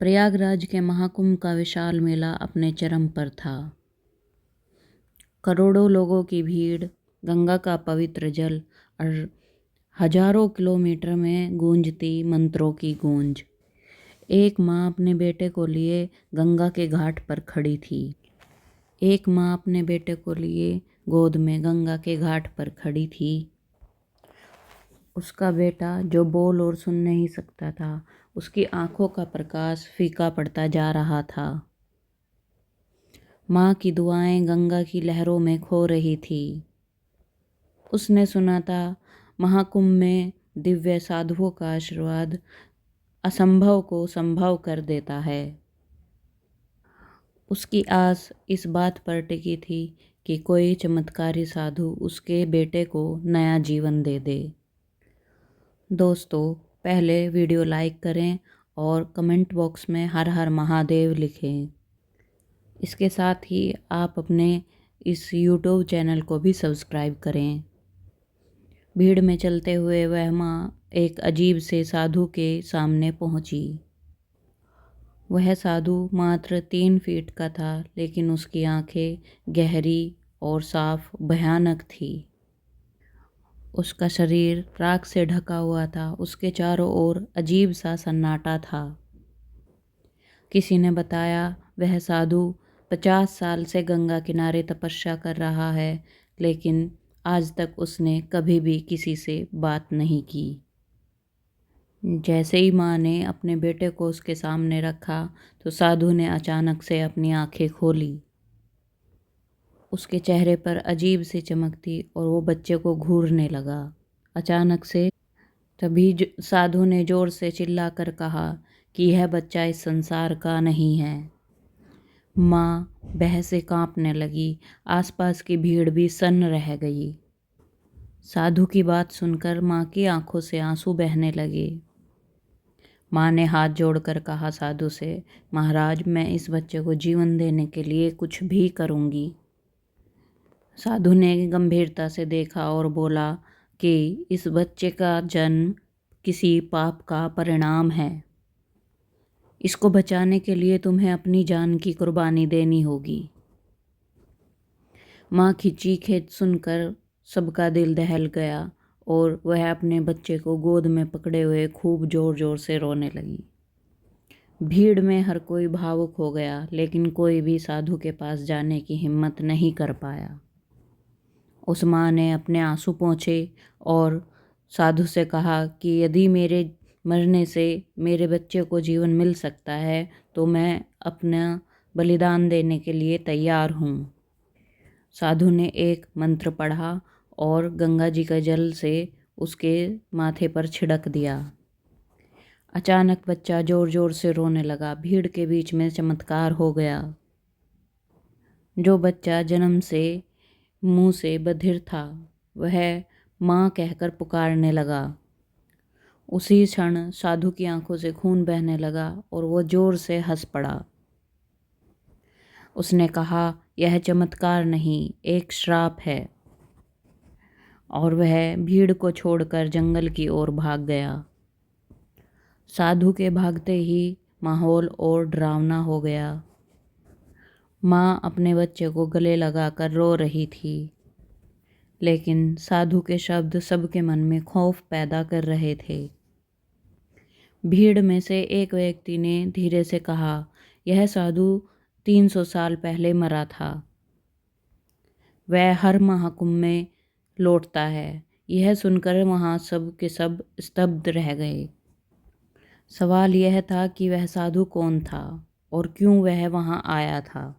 प्रयागराज के महाकुंभ का विशाल मेला अपने चरम पर था। करोड़ों लोगों की भीड़, गंगा का पवित्र जल और हजारों किलोमीटर में गूंजती मंत्रों की गूंज। एक माँ अपने बेटे को लिए गंगा के घाट पर खड़ी थी। एक माँ अपने बेटे को लिए गोद में गंगा के घाट पर खड़ी थी। उसका बेटा, जो बोल और सुन नहीं सकता था, उसकी आंखों का प्रकाश फीका पड़ता जा रहा था। माँ की दुआएं गंगा की लहरों में खो रही थी। उसने सुना था, महाकुंभ में दिव्य साधुओं का आशीर्वाद असंभव को संभव कर देता है। उसकी आस इस बात पर टिकी थी कि कोई चमत्कारी साधु उसके बेटे को नया जीवन दे दे। दोस्तों, पहले वीडियो लाइक करें और कमेंट बॉक्स में हर हर महादेव लिखें। इसके साथ ही आप अपने इस यूट्यूब चैनल को भी सब्सक्राइब करें। भीड़ में चलते हुए वह माँ एक अजीब से साधु के सामने पहुंची। वह साधु मात्र 3 फीट का था, लेकिन उसकी आंखें गहरी और साफ भयानक थी। उसका शरीर राख से ढका हुआ था। उसके चारों ओर अजीब सा सन्नाटा था। किसी ने बताया, वह साधु 50 साल से गंगा किनारे तपस्या कर रहा है, लेकिन आज तक उसने कभी भी किसी से बात नहीं की। जैसे ही माँ ने अपने बेटे को उसके सामने रखा, तो साधु ने अचानक से अपनी आंखें खोली। उसके चेहरे पर अजीब सी चमक थी और वो बच्चे को घूरने लगा। अचानक से तभी साधु ने जोर से चिल्लाकर कहा कि यह बच्चा इस संसार का नहीं है। माँ भय से कांपने लगी। आसपास की भीड़ भी सन्न रह गई। साधु की बात सुनकर माँ की आंखों से आंसू बहने लगे। माँ ने हाथ जोड़कर कहा साधु से, महाराज, मैं इस बच्चे को जीवन देने के लिए कुछ भी करूँगी। साधु ने गंभीरता से देखा और बोला कि इस बच्चे का जन्म किसी पाप का परिणाम है। इसको बचाने के लिए तुम्हें अपनी जान की कुर्बानी देनी होगी। माँ की चीखें सुनकर सबका दिल दहल गया और वह अपने बच्चे को गोद में पकड़े हुए खूब जोर जोर से रोने लगी। भीड़ में हर कोई भावुक हो गया, लेकिन कोई भी साधु के पास जाने की हिम्मत नहीं कर पाया। उस माँ ने अपने आंसू पोंछे और साधु से कहा कि यदि मेरे मरने से मेरे बच्चे को जीवन मिल सकता है, तो मैं अपना बलिदान देने के लिए तैयार हूँ। साधु ने एक मंत्र पढ़ा और गंगा जी का जल से उसके माथे पर छिड़क दिया। अचानक बच्चा जोर जोर से रोने लगा। भीड़ के बीच में चमत्कार हो गया। जो बच्चा जन्म से मुंह से बधिर था, वह माँ कहकर पुकारने लगा। उसी क्षण साधु की आंखों से खून बहने लगा और वो जोर से हंस पड़ा। उसने कहा, यह चमत्कार नहीं, एक श्राप है। और वह भीड़ को छोड़कर जंगल की ओर भाग गया। साधु के भागते ही माहौल और डरावना हो गया। माँ अपने बच्चे को गले लगाकर रो रही थी, लेकिन साधु के शब्द सबके मन में खौफ पैदा कर रहे थे। भीड़ में से एक व्यक्ति ने धीरे से कहा, यह साधु 300 साल पहले मरा था। वह हर महाकुंभ में लौटता है। यह सुनकर वहाँ सब के सब स्तब्ध रह गए। सवाल यह था कि वह साधु कौन था और क्यों वह वहाँ आया था,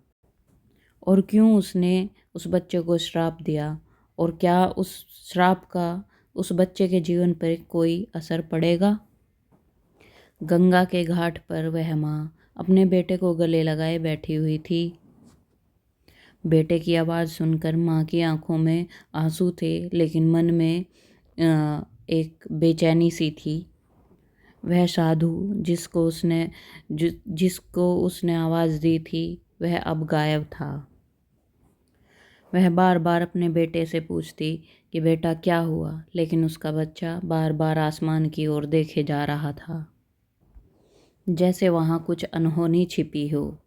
और क्यों उसने उस बच्चे को श्राप दिया, और क्या उस श्राप का उस बच्चे के जीवन पर कोई असर पड़ेगा। गंगा के घाट पर वह माँ अपने बेटे को गले लगाए बैठी हुई थी। बेटे की आवाज़ सुनकर माँ की आंखों में आंसू थे, लेकिन मन में एक बेचैनी सी थी। वह साधु जिसको उसने आवाज़ दी थी, वह अब गायब था। वह बार बार अपने बेटे से पूछती कि बेटा क्या हुआ, लेकिन उसका बच्चा बार बार आसमान की ओर देखे जा रहा था। जैसे वहाँ कुछ अनहोनी छिपी हो।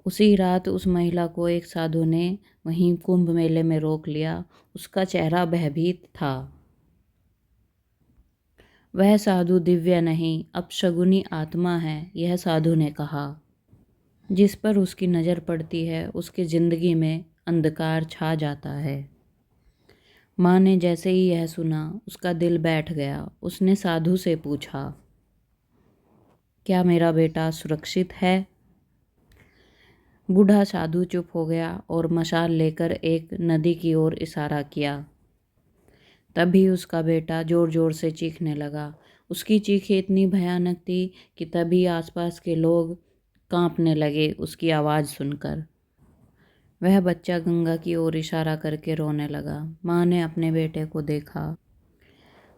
उसी रात उस महिला को एक साधु ने वहीं कुंभ मेले में रोक लिया। उसका चेहरा भयभीत था। वह साधु दिव्य नहीं, अपशगुनी आत्मा है, यह साधु ने कहा। जिस पर उसकी नज़र पड़ती है उसकी जिंदगी में अंधकार छा जाता है। माँ ने जैसे ही यह सुना उसका दिल बैठ गया। उसने साधु से पूछा, क्या मेरा बेटा सुरक्षित है? बूढ़ा साधु चुप हो गया और मशाल लेकर एक नदी की ओर इशारा किया। तभी उसका बेटा जोर जोर से चीखने लगा। उसकी चीखें इतनी भयानक थी कि तभी आसपास के लोग कांपने लगे उसकी आवाज़ सुनकर। वह बच्चा गंगा की ओर इशारा करके रोने लगा। माँ ने अपने बेटे को देखा।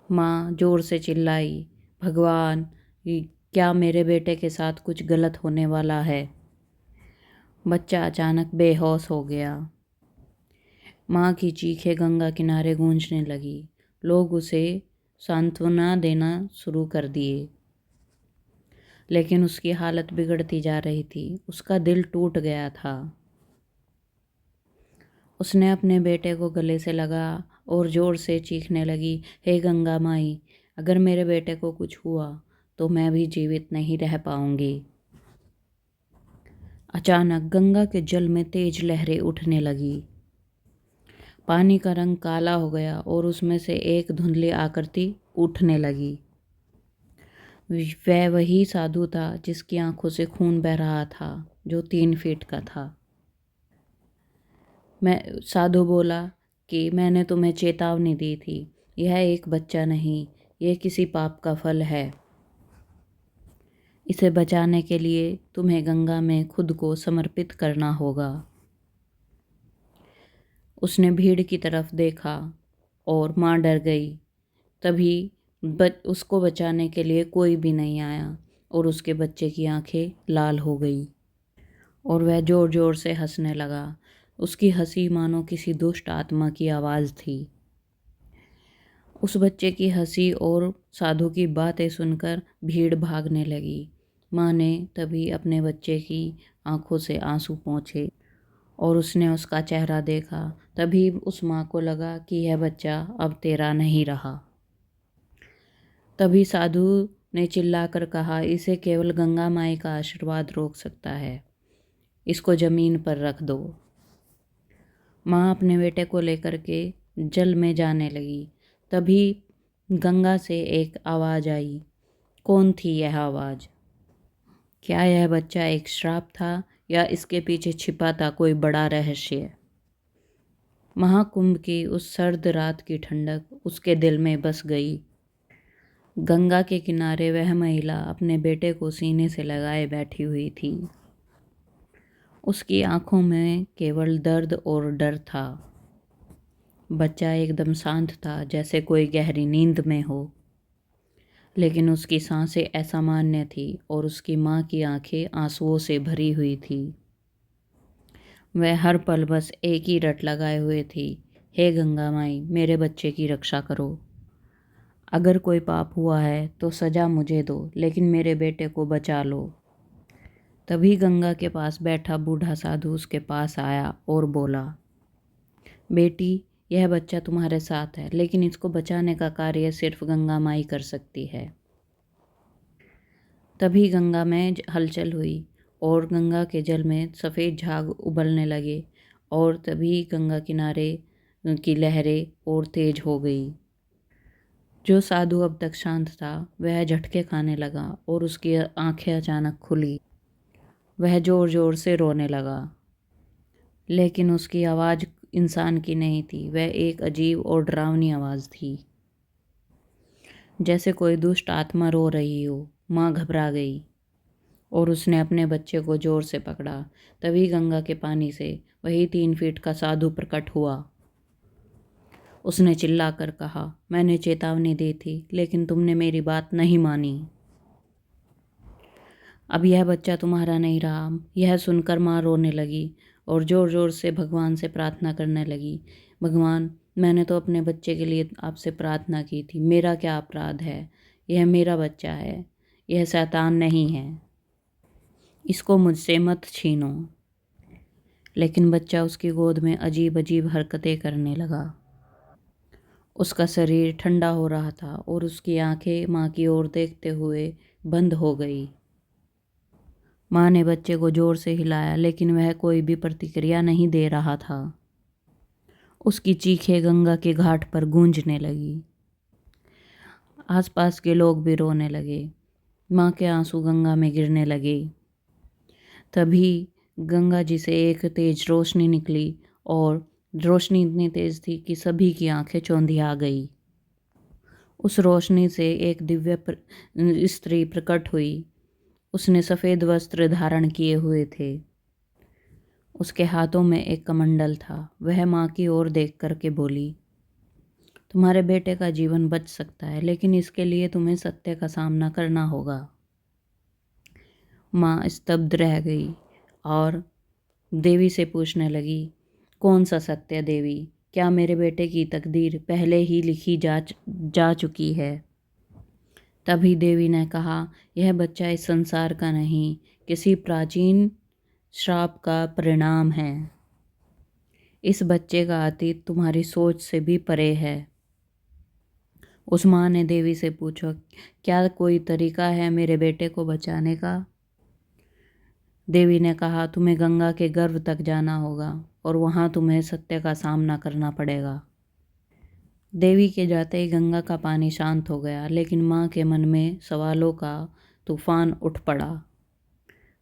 माँ जोर से चिल्लाई, भगवान, क्या मेरे बेटे के साथ कुछ गलत होने वाला है? बच्चा अचानक बेहोश हो गया। माँ की चीखें गंगा किनारे गूंजने लगी। लोग उसे सांत्वना देना शुरू कर दिए, लेकिन उसकी हालत बिगड़ती जा रही थी। उसका दिल टूट गया था। उसने अपने बेटे को गले से लगा और जोर से चीखने लगी, हे गंगा माई, अगर मेरे बेटे को कुछ हुआ तो मैं भी जीवित नहीं रह पाऊंगी। अचानक गंगा के जल में तेज लहरें उठने लगी। पानी का रंग काला हो गया और उसमें से एक धुंधली आकृति उठने लगी। वह वही साधु था जिसकी आंखों से खून बह रहा था, जो 3 फीट का था। साधु बोला कि मैंने तुम्हें चेतावनी दी थी। यह एक बच्चा नहीं, यह किसी पाप का फल है। इसे बचाने के लिए तुम्हें गंगा में खुद को समर्पित करना होगा। उसने भीड़ की तरफ देखा और माँ डर गई। तभी उसको बचाने के लिए कोई भी नहीं आया और उसके बच्चे की आंखें लाल हो गई और वह जोर जोर से हंसने लगा। उसकी हंसी मानो किसी दुष्ट आत्मा की आवाज़ थी। उस बच्चे की हंसी और साधु की बातें सुनकर भीड़ भागने लगी। माँ ने तभी अपने बच्चे की आंखों से आंसू पोंछे और उसने उसका चेहरा देखा। तभी उस माँ को लगा कि यह बच्चा अब तेरा नहीं रहा। तभी साधु ने चिल्लाकर कहा, इसे केवल गंगा माई का आशीर्वाद रोक सकता है, इसको ज़मीन पर रख दो। माँ अपने बेटे को लेकर के जल में जाने लगी। तभी गंगा से एक आवाज़ आई। कौन थी यह आवाज़? क्या यह बच्चा एक श्राप था या इसके पीछे छिपा था कोई बड़ा रहस्य? महाकुंभ की उस सर्द रात की ठंडक उसके दिल में बस गई। गंगा के किनारे वह महिला अपने बेटे को सीने से लगाए बैठी हुई थी। उसकी आंखों में केवल दर्द और डर था। बच्चा एकदम शांत था, जैसे कोई गहरी नींद में हो, लेकिन उसकी सांसें असामान्य थी और उसकी माँ की आंखें आंसुओं से भरी हुई थी। वह हर पल बस एक ही रट लगाए हुए थी, हे गंगा माई, मेरे बच्चे की रक्षा करो। अगर कोई पाप हुआ है तो सज़ा मुझे दो, लेकिन मेरे बेटे को बचा लो। तभी गंगा के पास बैठा बूढ़ा साधु उसके पास आया और बोला, बेटी, यह बच्चा तुम्हारे साथ है, लेकिन इसको बचाने का कार्य सिर्फ गंगा माई कर सकती है। तभी गंगा में हलचल हुई और गंगा के जल में सफ़ेद झाग उबलने लगे और तभी गंगा किनारे की लहरें और तेज हो गई। जो साधु अब तक शांत था वह झटके खाने लगा और उसकी आंखें अचानक खुली। वह ज़ोर ज़ोर से रोने लगा, लेकिन उसकी आवाज़ इंसान की नहीं थी। वह एक अजीब और डरावनी आवाज़ थी, जैसे कोई दुष्ट आत्मा रो रही हो। माँ घबरा गई और उसने अपने बच्चे को ज़ोर से पकड़ा। तभी गंगा के पानी से वही 3 फीट का साधु प्रकट हुआ। उसने चिल्लाकर कहा, मैंने चेतावनी दी थी, लेकिन तुमने मेरी बात नहीं मानी। अब यह बच्चा तुम्हारा नहीं रहा। यह सुनकर माँ रोने लगी और ज़ोर ज़ोर से भगवान से प्रार्थना करने लगी, भगवान, मैंने तो अपने बच्चे के लिए आपसे प्रार्थना की थी, मेरा क्या अपराध है? यह मेरा बच्चा है, यह शैतान नहीं है, इसको मुझसे मत छीनो। लेकिन बच्चा उसकी गोद में अजीब अजीब हरकतें करने लगा। उसका शरीर ठंडा हो रहा था और उसकी आंखें माँ की ओर देखते हुए बंद हो गई। माँ ने बच्चे को जोर से हिलाया, लेकिन वह कोई भी प्रतिक्रिया नहीं दे रहा था। उसकी चीखें गंगा के घाट पर गूंजने लगी। आसपास के लोग भी रोने लगे। माँ के आंसू गंगा में गिरने लगे। तभी गंगा जी से एक तेज रोशनी निकली और रोशनी इतनी तेज थी कि सभी की आंखें चौंधिया गई। उस रोशनी से एक दिव्य स्त्री प्रकट हुई। उसने सफ़ेद वस्त्र धारण किए हुए थे। उसके हाथों में एक कमंडल था। वह माँ की ओर देख कर के बोली, तुम्हारे बेटे का जीवन बच सकता है, लेकिन इसके लिए तुम्हें सत्य का सामना करना होगा। माँ स्तब्ध रह गई और देवी से पूछने लगी, कौन सा सत्य देवी? क्या मेरे बेटे की तकदीर पहले ही लिखी जा चुकी है? तभी देवी ने कहा, यह बच्चा इस संसार का नहीं, किसी प्राचीन श्राप का परिणाम है। इस बच्चे का अतीत तुम्हारी सोच से भी परे है। उस माँ ने देवी से पूछा, क्या कोई तरीका है मेरे बेटे को बचाने का? देवी ने कहा, तुम्हें गंगा के गर्भ तक जाना होगा और वहाँ तुम्हें सत्य का सामना करना पड़ेगा। देवी के जाते ही गंगा का पानी शांत हो गया, लेकिन माँ के मन में सवालों का तूफान उठ पड़ा।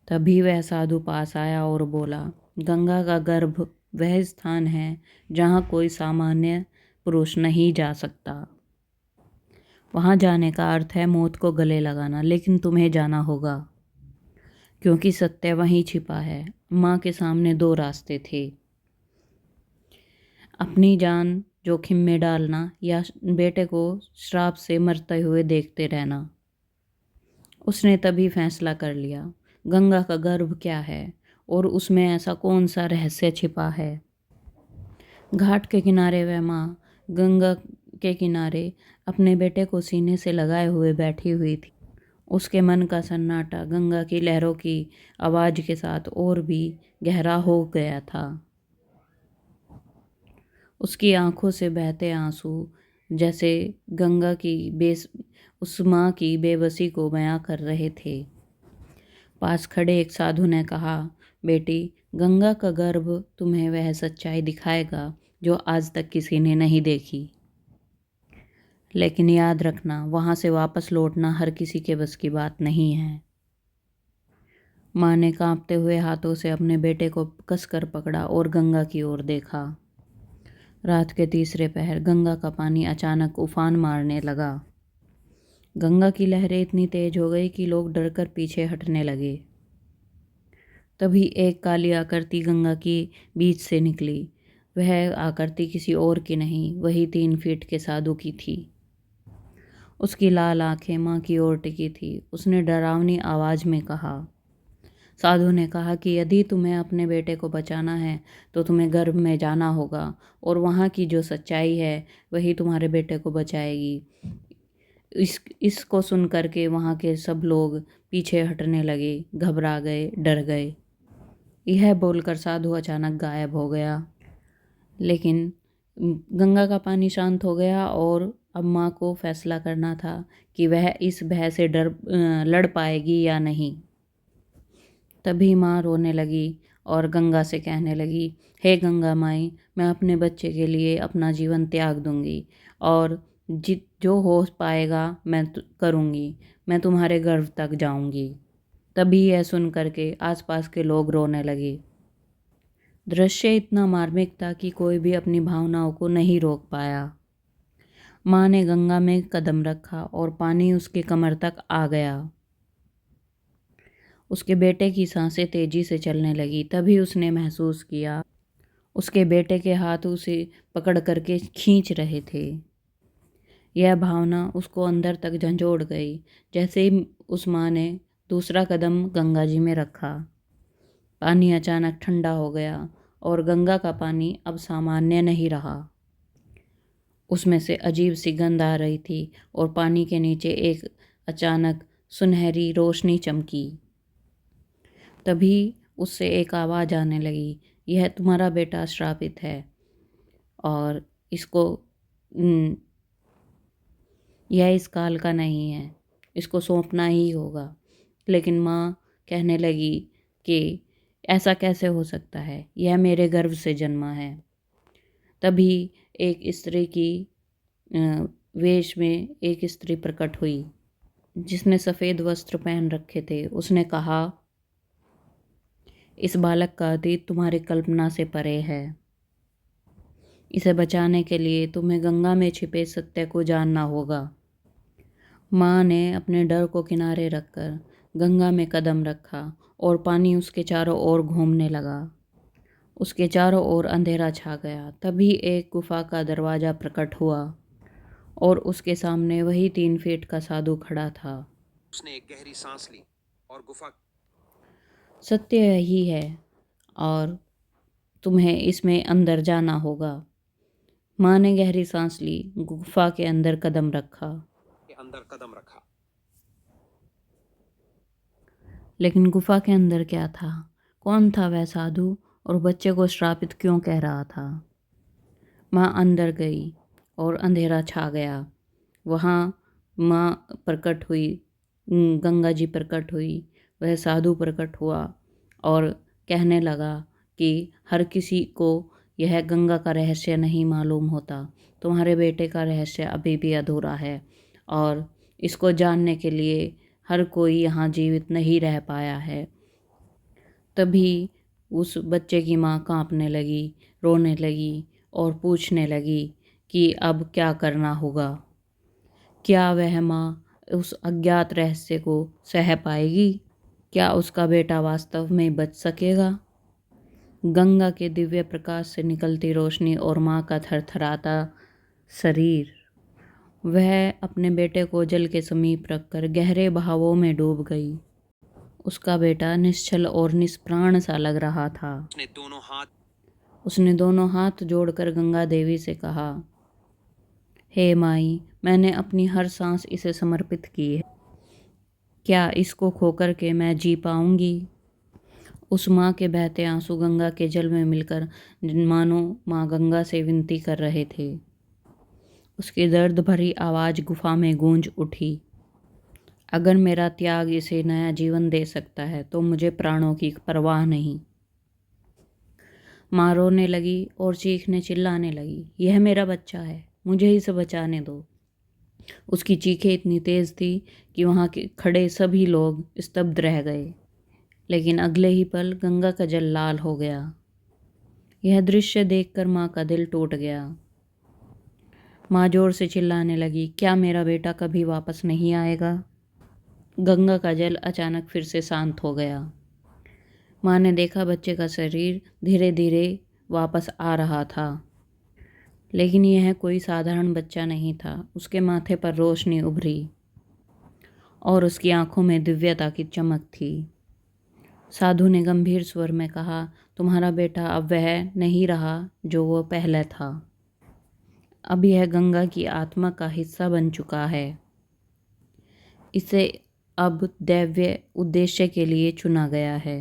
तभी वह साधु पास आया और बोला, गंगा का गर्भ वह स्थान है जहाँ कोई सामान्य पुरुष नहीं जा सकता। वहाँ जाने का अर्थ है मौत को गले लगाना, लेकिन तुम्हें जाना होगा क्योंकि सत्य वहीं छिपा है। माँ के सामने दो रास्ते थे, अपनी जान जोखिम में डालना या बेटे को श्राप से मरते हुए देखते रहना। उसने तभी फैसला कर लिया, गंगा का गर्भ क्या है और उसमें ऐसा कौन सा रहस्य छिपा है। घाट के किनारे वह माँ गंगा के किनारे अपने बेटे को सीने से लगाए हुए बैठी हुई थी। उसके मन का सन्नाटा गंगा की लहरों की आवाज़ के साथ और भी गहरा हो गया था। उसकी आंखों से बहते आंसू जैसे गंगा की उस माँ की बेबसी को बयां कर रहे थे। पास खड़े एक साधु ने कहा, बेटी, गंगा का गर्भ तुम्हें वह सच्चाई दिखाएगा जो आज तक किसी ने नहीं देखी। लेकिन याद रखना, वहाँ से वापस लौटना हर किसी के बस की बात नहीं है। माँ ने कांपते हुए हाथों से अपने बेटे को कसकर पकड़ा और गंगा की ओर देखा। रात के तीसरे पहर गंगा का पानी अचानक उफान मारने लगा। गंगा की लहरें इतनी तेज हो गई कि लोग डरकर पीछे हटने लगे। तभी एक काली आकृति गंगा की बीच से निकली। वह आकृति किसी और की नहीं, वही 3 फीट के साधु की थी। उसकी लाल आंखें माँ की ओर टिकी थी। उसने डरावनी आवाज़ में कहा, साधु ने कहा कि यदि तुम्हें अपने बेटे को बचाना है तो तुम्हें गर्भ में जाना होगा और वहाँ की जो सच्चाई है वही तुम्हारे बेटे को बचाएगी। इसको सुन करके वहाँ के सब लोग पीछे हटने लगे, घबरा गए, डर गए। यह बोलकर साधु अचानक गायब हो गया। लेकिन गंगा का पानी शांत हो गया और अब माँ को फैसला करना था कि वह इस भय से लड़ पाएगी या नहीं। तभी माँ रोने लगी और गंगा से कहने लगी, हे गंगा माई, मैं अपने बच्चे के लिए अपना जीवन त्याग दूंगी और जो हो पाएगा मैं करूँगी। मैं तुम्हारे गर्भ तक जाऊंगी। तभी यह सुन करके आसपास के लोग रोने लगे। दृश्य इतना मार्मिक था कि कोई भी अपनी भावनाओं को नहीं रोक पाया। माँ ने गंगा में कदम रखा और पानी उसके कमर तक आ गया। उसके बेटे की सांसें तेजी से चलने लगी। तभी उसने महसूस किया उसके बेटे के हाथ उसे पकड़ करके खींच रहे थे। यह भावना उसको अंदर तक झंझोड़ गई। जैसे ही उस माँ ने दूसरा कदम गंगा जी में रखा, पानी अचानक ठंडा हो गया और गंगा का पानी अब सामान्य नहीं रहा। उसमें से अजीब सी गंध आ रही थी और पानी के नीचे एक अचानक सुनहरी रोशनी चमकी। तभी उससे एक आवाज़ आने लगी, यह तुम्हारा बेटा श्रापित है और इसको यह इस काल का नहीं है, इसको सौंपना ही होगा। लेकिन माँ कहने लगी कि ऐसा कैसे हो सकता है, यह मेरे गर्भ से जन्मा है। तभी एक स्त्री की वेश में एक स्त्री प्रकट हुई जिसने सफ़ेद वस्त्र पहन रखे थे। उसने कहा, इस बालक का अतीत तुम्हारी कल्पना से परे है। इसे बचाने के लिए तुम्हें गंगा में छिपे सत्य को जानना होगा। माँ ने अपने डर को किनारे रखकर गंगा में कदम रखा और पानी उसके चारों ओर घूमने लगा। उसके चारों ओर अंधेरा छा गया। तभी एक गुफा का दरवाज़ा प्रकट हुआ और उसके सामने वही 3 फीट का साधु खड़ा था। उसने एक गहरी सांस ली और गुफा सत्य यही है और तुम्हें इसमें अंदर जाना होगा। माँ ने गहरी सांस ली, गुफा के अंदर कदम रखा। लेकिन गुफा के अंदर क्या था? कौन था वह साधु और बच्चे को श्रापित क्यों कह रहा था? माँ अंदर गई और अंधेरा छा गया। वहाँ माँ प्रकट हुई, गंगा जी प्रकट हुई, वह साधु प्रकट हुआ और कहने लगा कि हर किसी को यह गंगा का रहस्य नहीं मालूम होता। तुम्हारे बेटे का रहस्य अभी भी अधूरा है और इसको जानने के लिए हर कोई यहाँ जीवित नहीं रह पाया है। तभी उस बच्चे की माँ कांपने लगी, रोने लगी और पूछने लगी कि अब क्या करना होगा। क्या वह माँ उस अज्ञात रहस्य को सह पाएगी? क्या उसका बेटा वास्तव में बच सकेगा? गंगा के दिव्य प्रकाश से निकलती रोशनी और माँ का थरथराता शरीर, वह अपने बेटे को जल के समीप रखकर गहरे भावों में डूब गई। उसका बेटा निश्चल और निष्प्राण सा लग रहा था। उसने दोनों हाथ जोड़कर गंगा देवी से कहा, हे माई, मैंने अपनी हर सांस इसे समर्पित की है। क्या इसको खोकर के मैं जी पाऊंगी? उस माँ के बहते आंसू गंगा के जल में मिलकर मानो माँ गंगा से विनती कर रहे थे। उसकी दर्द भरी आवाज़ गुफा में गूंज उठी, अगर मेरा त्याग इसे नया जीवन दे सकता है तो मुझे प्राणों की परवाह नहीं। माँ रोने लगी और चीखने चिल्लाने लगी, यह मेरा बच्चा है, मुझे इसे बचाने दो। उसकी चीखें इतनी तेज थी कि वहाँ के खड़े सभी लोग स्तब्ध रह गए। लेकिन अगले ही पल गंगा का जल लाल हो गया। यह दृश्य देखकर माँ का दिल टूट गया। माँ जोर से चिल्लाने लगी, क्या मेरा बेटा कभी वापस नहीं आएगा? गंगा का जल अचानक फिर से शांत हो गया। माँ ने देखा बच्चे का शरीर धीरे धीरे वापस आ रहा था। लेकिन यह कोई साधारण बच्चा नहीं था। उसके माथे पर रोशनी उभरी और उसकी आंखों में दिव्यता की चमक थी। साधु ने गंभीर स्वर में कहा, तुम्हारा बेटा अब वह नहीं रहा जो वो पहले था। अब यह गंगा की आत्मा का हिस्सा बन चुका है। इसे अब दैवीय उद्देश्य के लिए चुना गया है।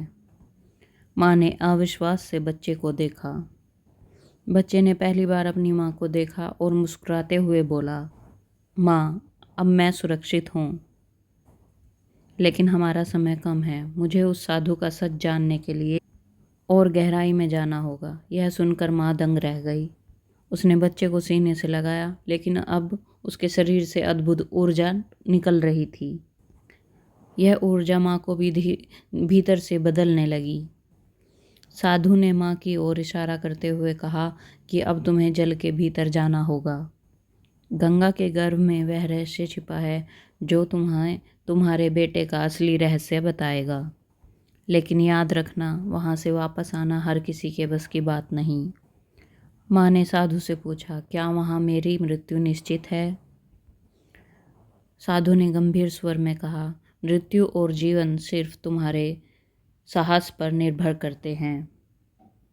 माँ ने अविश्वास से बच्चे को देखा। बच्चे ने पहली बार अपनी माँ को देखा और मुस्कुराते हुए बोला, माँ, अब मैं सुरक्षित हूँ। लेकिन हमारा समय कम है। मुझे उस साधु का सच जानने के लिए और गहराई में जाना होगा। यह सुनकर माँ दंग रह गई। उसने बच्चे को सीने से लगाया, लेकिन अब उसके शरीर से अद्भुत ऊर्जा निकल रही थी। यह ऊर्जा माँ को भी भीतर से बदलने लगी। साधु ने माँ की ओर इशारा करते हुए कहा कि अब तुम्हें जल के भीतर जाना होगा। गंगा के गर्भ में वह रहस्य छिपा है जो तुम्हारे बेटे का असली रहस्य बताएगा। लेकिन याद रखना, वहाँ से वापस आना हर किसी के बस की बात नहीं। माँ ने साधु से पूछा, क्या वहाँ मेरी मृत्यु निश्चित है? साधु ने गंभीर स्वर में कहा, मृत्यु और जीवन सिर्फ तुम्हारे साहस पर निर्भर करते हैं।